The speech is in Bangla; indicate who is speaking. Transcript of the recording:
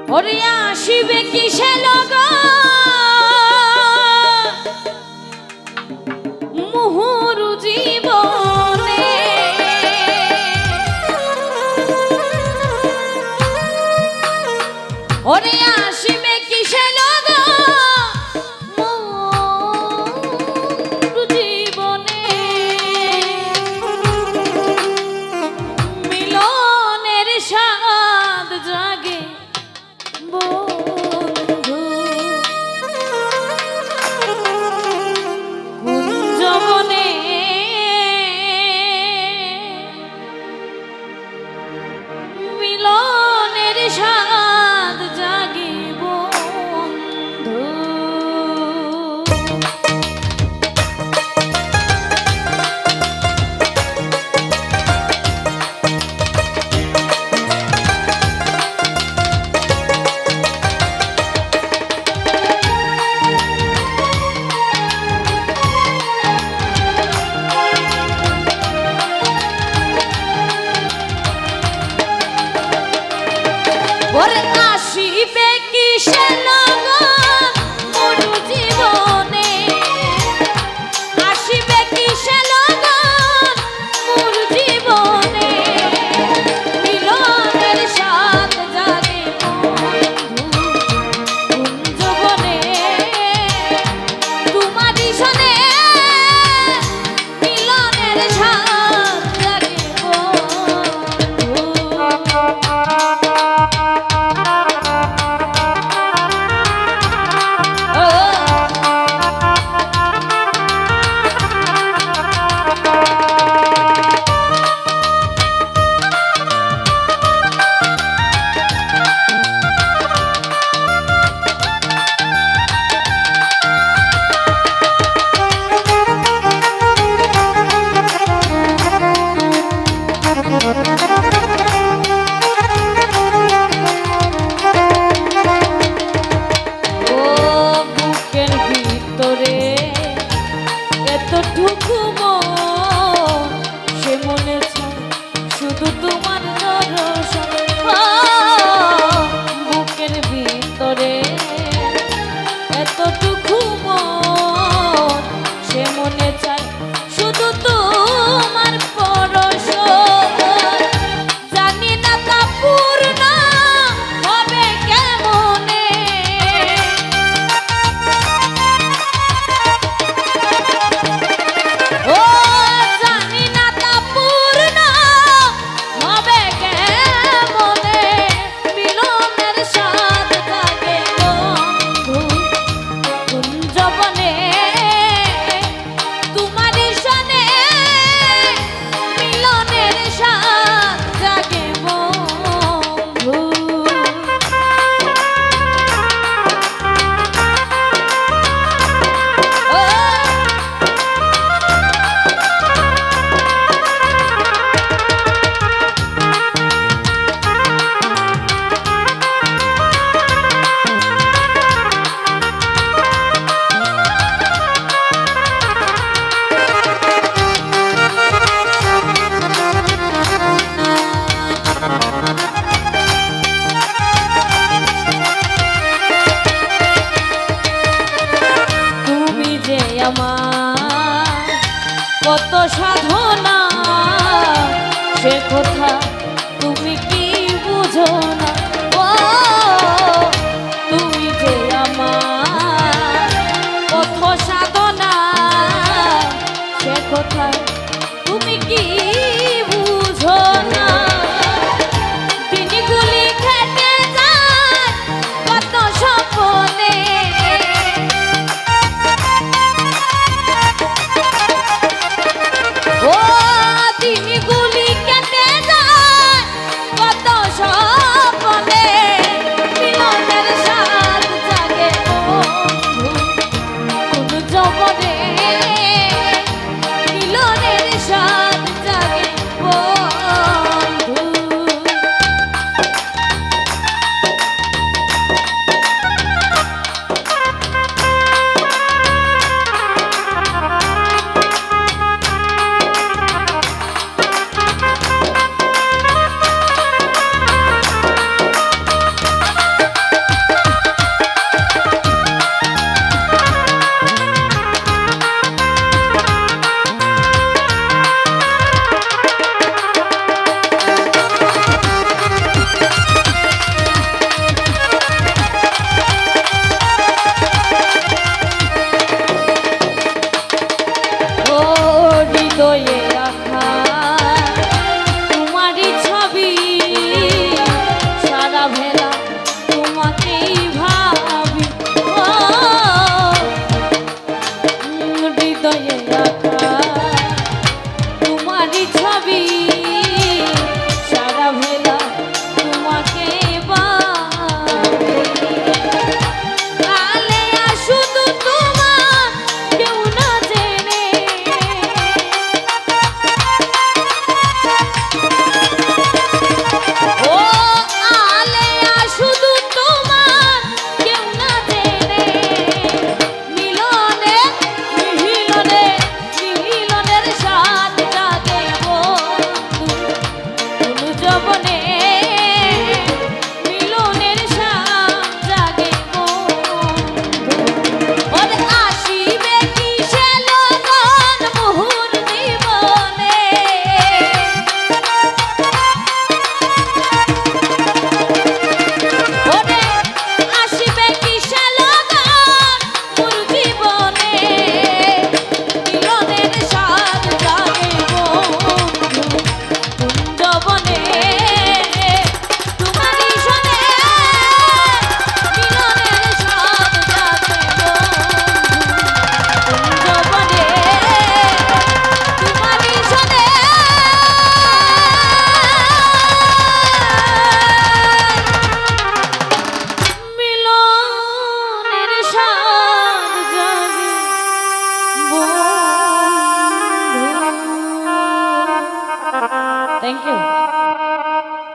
Speaker 1: ওরে আসিবে কিসে লগন মুহুরু জীবনে ওরে আসিবে কিসে লগন মুহুরু জীবনে মিলনের স্বাদ জাগে বন্ধু কুঞ্জবনে মিলনের স্বাদ জাগে বন্ধু ওরে আসিবে কিসে লগন মরু জীবনে আসিবে কিসে লগন মরু জীবনে মিলনের স্বাদ জাগে বন্ধু কুঞ্জবনে তোমারি সনে মিলনের স্বাদ জাগে বন্ধু শুধু তোমার দর্শন বুকের ভিতরে এতটুকু মন সে মনে চায় শুধু তোমার পরশ জানি না তা পূর্ণ হবে কেমনে ও জানি না তা পূর্ণ হবে কেমনে মিলনের স্বাদ জাগে বন্ধু কুঞ্জবনে তোমারি সনে মিলনের স্বাদ জাগে বন্ধু তুমি যে আমার কত সাধনা সে কথা তুমি কি বুঝো না ও তুমি যে আমার কত সাধনা সে কথা তুমি কি বুঝো না দিনগুলি কেটে যায় কত স্বপ্নে ও দিনগুলি কেটে যায় কত স্বপ্নে মিলনের স্বাদ জাগে বন্ধু কোন জবনে মিলনের থ্যাংক ইউ।